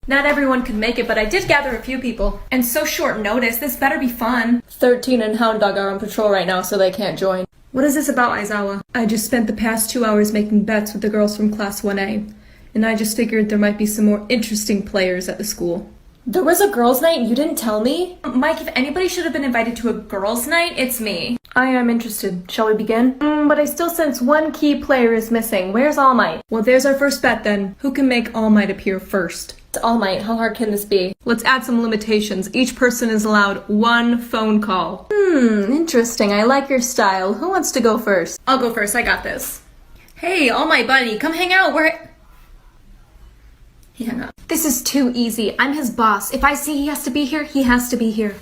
Not everyone could make it, but I did gather a few people. And so short notice, this better be fun. 13 and Hound Dog are on patrol right now, so they can't join. What is this about, Aizawa? I just spent the past 2 hours making bets with the girls from Class 1A. And I just figured there might be some more interesting players at the school. There was a girls' night and you didn't tell me? Mike, if anybody should have been invited to a girls' night, it's me. I am interested. Shall we begin? But I still sense one key player is missing. Where's All Might? Well, there's our first bet then. Who can make All Might appear first? It's All Might. How hard can this be? Let's add some limitations. Each person is allowed 1 phone call. Interesting. I like your style. Who wants to go first? I'll go first. I got this. Hey, All Might buddy, come hang out. He hung up. This is too easy. I'm his boss. If I say he has to be here, he has to be here.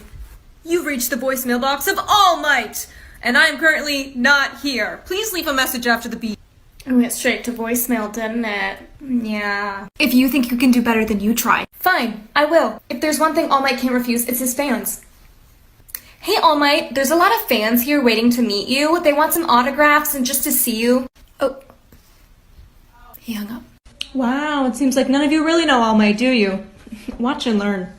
You've reached the voicemail box of All Might, and I am currently not here. Please leave a message after the beep. It went straight to voicemail, didn't it? Yeah. If you think you can do better, then you try. Fine, I will. If there's one thing All Might can't refuse, it's his fans. Hey, All Might, there's a lot of fans here waiting to meet you. They want some autographs and just to see you. Oh. He hung up. Wow, it seems like none of you really know All Might, do you? Watch and learn.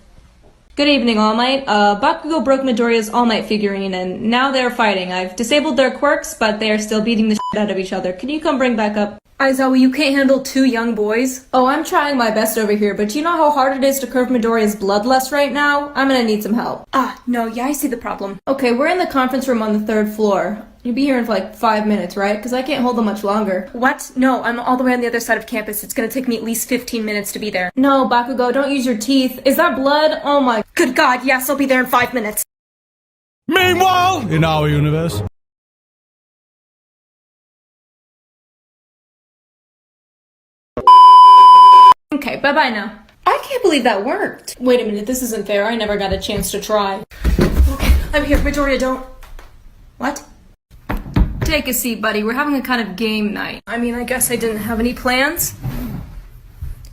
Good evening, All Might. Bakugo broke Midoriya's All Might figurine, and now they're fighting. I've disabled their quirks, but they are still beating the shit out of each other. Can you come bring back up? Aizawa, you can't handle 2 young boys? Oh, I'm trying my best over here, but you know how hard it is to curb Midoriya's bloodlust right now? I'm gonna need some help. No, yeah, I see the problem. Okay, we're in the conference room on the 3rd floor. You'll be here in like 5 minutes, right? Because I can't hold them much longer. What? No, I'm all the way on the other side of campus. It's gonna take me at least 15 minutes to be there. No, Bakugo, don't use your teeth. Is that blood? Oh my... Good God, yes, I'll be there in 5 minutes. Meanwhile, in our universe. Okay, bye-bye now. I can't believe that worked. Wait a minute, this isn't fair. I never got a chance to try. Okay, I'm here. Midoriya, don't... What? Take a seat, buddy. We're having a kind of game night. I mean, I guess I didn't have any plans.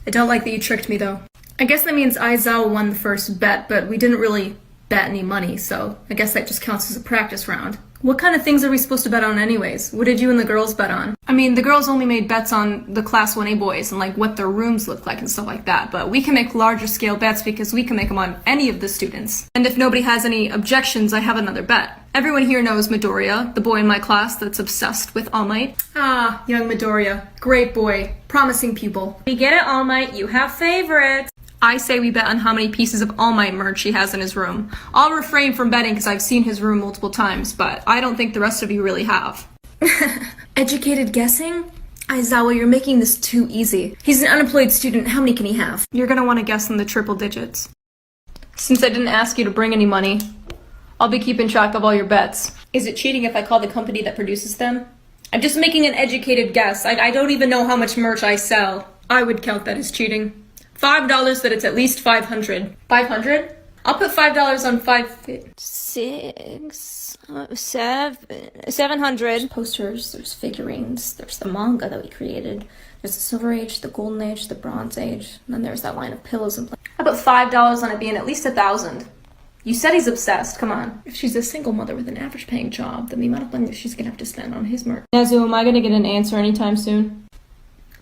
I don't like that you tricked me, though. I guess that means Aizawa won the first bet, but we didn't really bet any money, so I guess that just counts as a practice round. What kind of things are we supposed to bet on anyways? What did you and the girls bet on? I mean, the girls only made bets on the Class 1A boys and like what their rooms look like and stuff like that, but we can make larger scale bets because we can make them on any of the students. And if nobody has any objections, I have another bet. Everyone here knows Midoriya, the boy in my class that's obsessed with All Might. Ah, young Midoriya. Great boy. Promising pupil. We get it, All Might. You have favorites. I say we bet on how many pieces of All Might merch he has in his room. I'll refrain from betting because I've seen his room multiple times, but I don't think the rest of you really have. Educated guessing? Aizawa, you're making this too easy. He's an unemployed student. How many can he have? You're gonna want to guess in the triple digits. Since I didn't ask you to bring any money, I'll be keeping track of all your bets. Is it cheating if I call the company that produces them? I'm just making an educated guess. I don't even know how much merch I sell. I would count that as cheating. $5 that it's at least 500. 500? I'll put $5 on 700. Posters, there's figurines, there's the manga that we created. There's the Silver Age, the Golden Age, the Bronze Age, and then there's that line of pillows and How about $5 on it being at least 1,000? You said he's obsessed, come on. If she's a single mother with an average paying job, then the amount of money that she's gonna have to spend on his merch. Nezu, am I gonna get an answer anytime soon?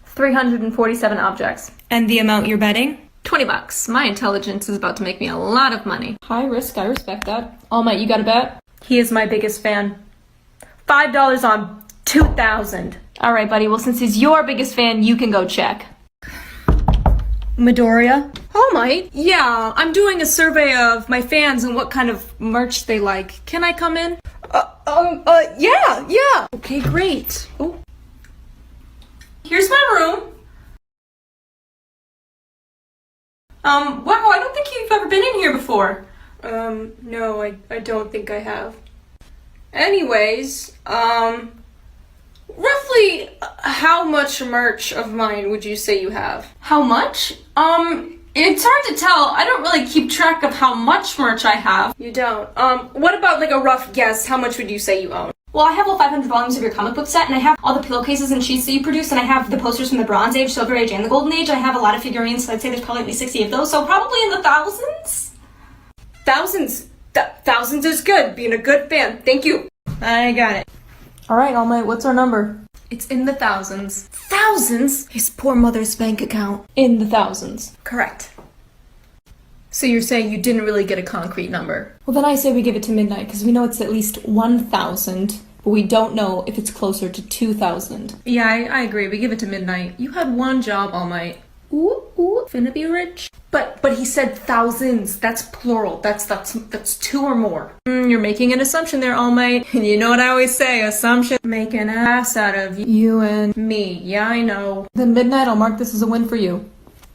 347 objects. And the amount you're betting? $20. My intelligence is about to make me a lot of money. High risk, I respect that. All Might, you got a bet? He is my biggest fan. $5 on 2,000. All right, buddy. Well, since he's your biggest fan, you can go check. Midoriya? All Might? Yeah, I'm doing a survey of my fans and what kind of merch they like. Can I come in? Yeah. Okay, great. Oh. Here's my room. Wow, I don't think you've ever been in here before. No, I don't think I have. Anyways, roughly how much merch of mine would you say you have? How much? It's hard to tell. I don't really keep track of how much merch I have. You don't? What about like a rough guess? How much would you say you own? Well, I have all 500 volumes of your comic book set, and I have all the pillowcases and sheets that you produce, and I have the posters from the Bronze Age, Silver Age, and the Golden Age. I have a lot of figurines, so I'd say there's probably at least 60 of those, so probably in the thousands? Thousands? Thousands is good. Being a good fan. Thank you. I got it. All right, All Might, what's our number? It's in the thousands. Thousands? His poor mother's bank account. In the thousands. Correct. So you're saying you didn't really get a concrete number? Well, then I say we give it to midnight, because we know it's at least 1,000, but we don't know if it's closer to 2,000. Yeah, I agree. We give it to midnight. You had one job, All Might. Ooh, finna be rich. But he said thousands. That's plural. That's two or more. You're making an assumption there, All Might. And you know what I always say, assumption make an ass out of you and me. Yeah, I know. Then midnight, I'll mark this as a win for you.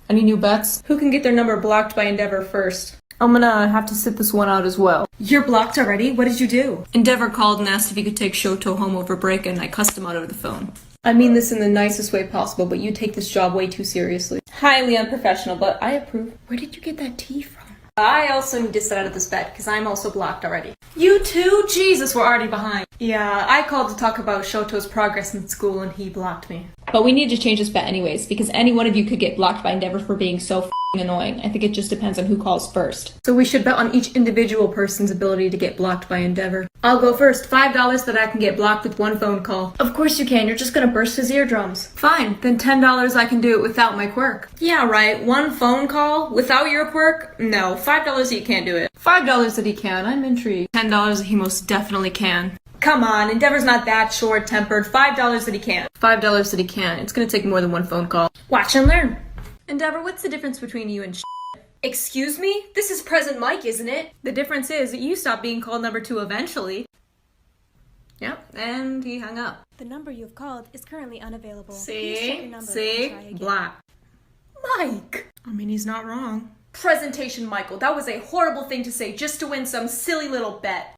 Any new bets? Who can get their number blocked by Endeavor first? I'm gonna have to sit this one out as well. You're blocked already? What did you do? Endeavor called and asked if he could take Shoto home over break, and I cussed him out over the phone. I mean this in the nicest way possible, but you take this job way too seriously. Highly unprofessional, but I approve. Where did you get that tea from? I also need to sit out of this bet, because I'm also blocked already. You too? Jesus, we're already behind. Yeah, I called to talk about Shoto's progress in school, and he blocked me. But we need to change this bet anyways, because any one of you could get blocked by Endeavor for being so f***ing annoying. I think it just depends on who calls first. So we should bet on each individual person's ability to get blocked by Endeavor. I'll go first. $5 that I can get blocked with one phone call. Of course you can. You're just gonna burst his eardrums. Fine, then $10 I can do it without my quirk. Yeah, right. One phone call without your quirk? No, $5 you can't do it. $5 that he can. I'm intrigued. $10 that he most definitely can. Come on, Endeavor's not that short-tempered. $5 that he can. $5 that he can. It's gonna take more than one phone call. Watch and learn. Endeavor, what's the difference between you and Excuse me? This is Present Mike, isn't it? The difference is that you stop being called number 2 eventually. Yep, and he hung up. The number you've called is currently unavailable. See? Please check your number and try again. Black. Mike! I mean, he's not wrong. Presentation, Michael. That was a horrible thing to say just to win some silly little bet.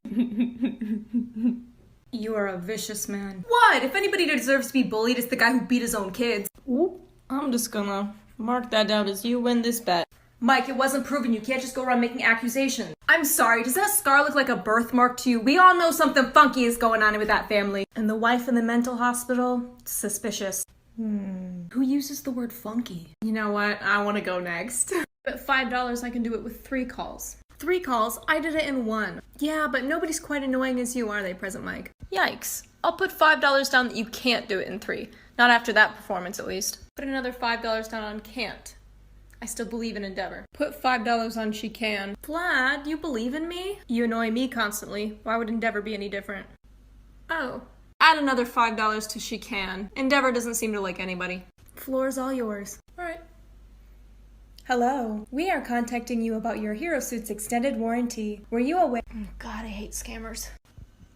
You are a vicious man. What? If anybody deserves to be bullied, it's the guy who beat his own kids. Oop. I'm just gonna mark that down as you win this bet. Mike, it wasn't proven. You can't just go around making accusations. I'm sorry, does that scar look like a birthmark to you? We all know something funky is going on with that family. And the wife in the mental hospital? Suspicious. Who uses the word funky? You know what? I want to go next. But $5 I can do it with 3 calls. 3 calls? I did it in 1. Yeah, but nobody's quite annoying as you, are they, Present Mike? Yikes. I'll put $5 down that you can't do it in 3. Not after that performance, at least. Put another $5 down on can't. I still believe in Endeavor. Put $5 on she can. Vlad, you believe in me? You annoy me constantly. Why would Endeavor be any different? Oh. Add another $5 to she can. Endeavor doesn't seem to like anybody. Floor's all yours. Alright. Hello. We are contacting you about your Hero Suit's extended warranty. Were you aware? God, I hate scammers.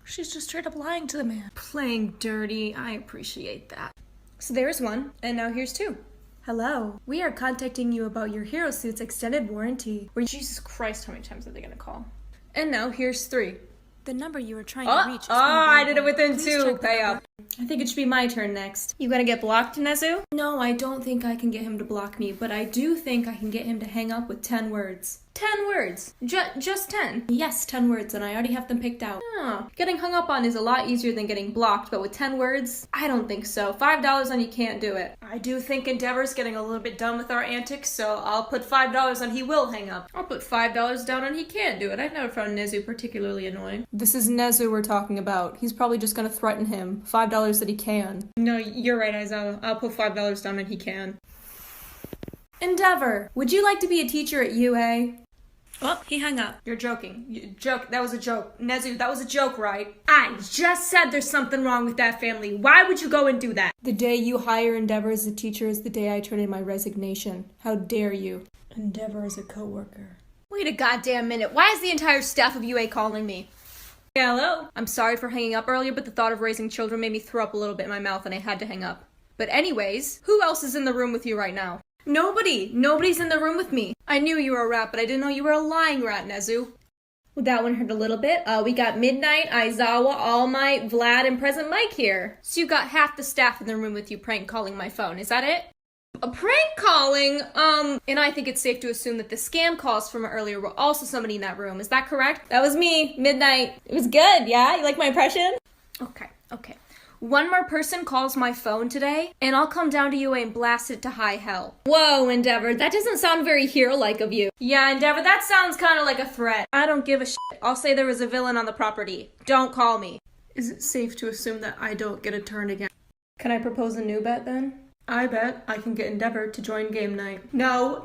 She's just straight up lying to the man. Playing dirty. I appreciate that. So there's 1, and now here's 2. Hello. We are contacting you about your Hero Suit's extended warranty. Jesus Christ, how many times are they gonna call? And now here's 3. The number you are trying to reach is I did it within Please 2. check the Pay number. up. I think it should be my turn next. You gonna get blocked, Nezu? No, I don't think I can get him to block me, but I do think I can get him to hang up with 10 words. 10 words? Just 10? Yes, 10 words, and I already have them picked out. Oh, getting hung up on is a lot easier than getting blocked, but with 10 words? I don't think so. $5 on you can't do it. I do think Endeavor's getting a little bit done with our antics, so I'll put $5 on he will hang up. I'll put $5 down on he can't do it. I've never found Nezu particularly annoying. This is Nezu we're talking about. He's probably just gonna threaten him. $5 that he can. No, you're right, Aizawa. I'll put $5 down on he can. Endeavor, would you like to be a teacher at UA? Oh, he hung up. You're joking. That was a joke. Nezu, that was a joke, right? I just said there's something wrong with that family. Why would you go and do that? The day you hire Endeavor as a teacher is the day I turn in my resignation. How dare you? Endeavor is a coworker. Wait a goddamn minute. Why is the entire staff of UA calling me? Hello? I'm sorry for hanging up earlier, but the thought of raising children made me throw up a little bit in my mouth and I had to hang up. But anyways, who else is in the room with you right now? Nobody. Nobody's in the room with me. I knew you were a rat, but I didn't know you were a lying rat, Nezu. Well, that one hurt a little bit. We got Midnight, Aizawa, All Might, Vlad, and Present Mike here. So you got half the staff in the room with you prank calling my phone. Is that it? A prank calling? And I think it's safe to assume that the scam calls from earlier were also somebody in that room. Is that correct? That was me, Midnight. It was good, yeah? You like my impression? Okay. One more person calls my phone today, and I'll come down to UA and blast it to high hell. Whoa, Endeavor, that doesn't sound very hero-like of you. Yeah, Endeavor, that sounds kind of like a threat. I don't give a shit. I'll say there was a villain on the property. Don't call me. Is it safe to assume that I don't get a turn again? Can I propose a new bet then? I bet I can get Endeavor to join game night. No.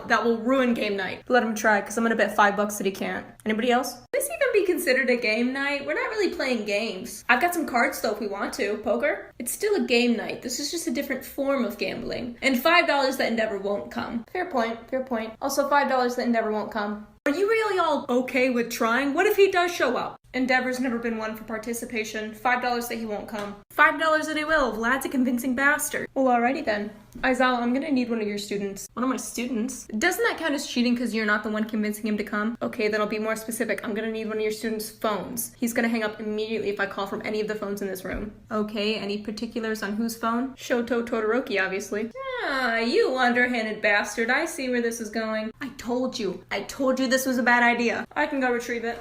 That will ruin game night. Let him try, because I'm gonna bet $5 that he can't. Anybody else? Would this even be considered a game night? We're not really playing games. I've got some cards though if we want to. Poker? It's still a game night. This is just a different form of gambling. And $5 that Endeavor won't come. Fair point. Also $5 that Endeavor won't come. Are you really all okay with trying? What if he does show up? Endeavor's never been one for participation. $5 that he won't come. $5 that he will. Vlad's a convincing bastard. Well, alrighty then. Aizawa, I'm gonna need one of your students. One of my students? Doesn't that count as cheating because you're not the one convincing him to come? Okay, then I'll be more specific. I'm gonna need one of your students' phones. He's gonna hang up immediately if I call from any of the phones in this room. Okay, any particulars on whose phone? Shoto Todoroki, obviously. Ah, you underhanded bastard. I see where this is going. I told you this was a bad idea. I can go retrieve it.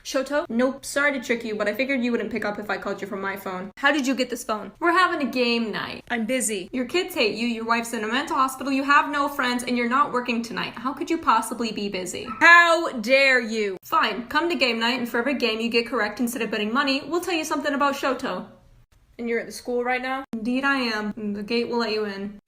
Shoto? Nope, sorry to trick you, but I figured you wouldn't pick up if I called you from my phone. How did you get this phone? We're having a game night. I'm busy. Your kids hate you, your wife's in a mental hospital, you have no friends, and you're not working tonight. How could you possibly be busy? How dare you? Fine, come to game night, and for every game you get correct instead of betting money, we'll tell you something about Shoto. And you're at the school right now? Indeed I am. The gate will let you in.